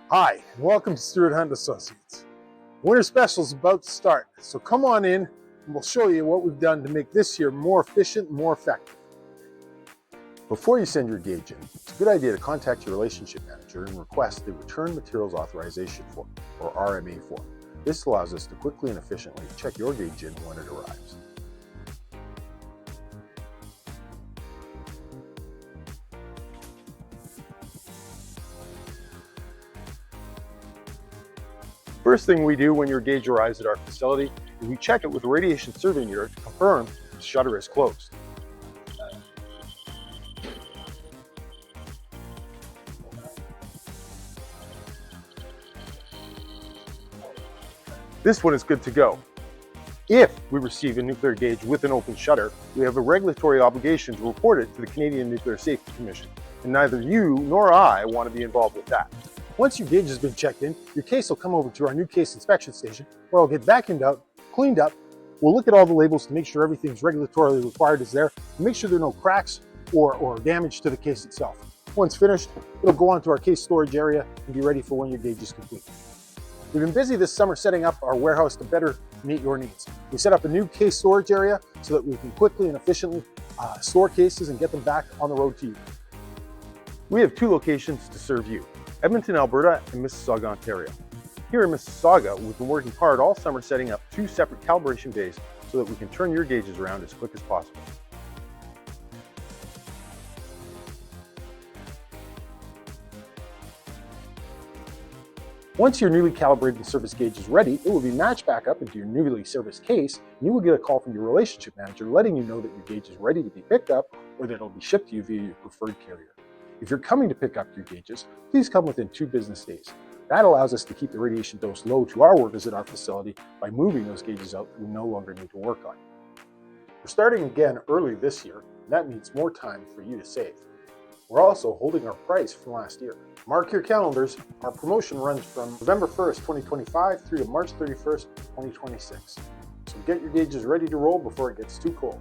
Hi, and welcome to Stuart Hunt Associates. Winter special is about to start, so come on in and we'll show you what we've done to make this year more efficient and more effective. Before you send your gauge in, it's a good idea to contact your relationship manager and request the Return Materials Authorization Form, or RMA form. This allows us to quickly and efficiently check your gauge in when it arrives. First thing we do when your gauge arrives at our facility is we check it with a radiation survey mirror to confirm the shutter is closed. This one is good to go. If we receive a nuclear gauge with an open shutter, we have a regulatory obligation to report it to the Canadian Nuclear Safety Commission, and neither you nor I want to be involved with that. Once your gauge has been checked in, your case will come over to our new case inspection station, where it'll get vacuumed out, cleaned up. We'll look at all the labels to make sure everything's regulatorily required is there, and make sure there are no cracks or damage to the case itself. Once finished, it'll go on to our case storage area and be ready for when your gauge is complete. We've been busy this summer setting up our warehouse to better meet your needs. We set up a new case storage area so that we can quickly and efficiently store cases and get them back on the road to you. We have two locations to serve you: Edmonton, Alberta, and Mississauga, Ontario. Here in Mississauga, we've been working hard all summer setting up two separate calibration bays so that we can turn your gauges around as quick as possible. Once your newly calibrated and serviced gauge is ready, it will be matched back up into your newly serviced case, and you will get a call from your relationship manager letting you know that your gauge is ready to be picked up or that it will be shipped to you via your preferred carrier. If you're coming to pick up your gauges, please come within 2 business days. That allows us to keep the radiation dose low to our workers at our facility by moving those gauges out that we no longer need to work on. We're starting again early this year, and that means more time for you to save. We're also holding our price from last year. Mark your calendars. Our promotion runs from November 1st, 2025 through to March 31st, 2026. So get your gauges ready to roll before it gets too cold.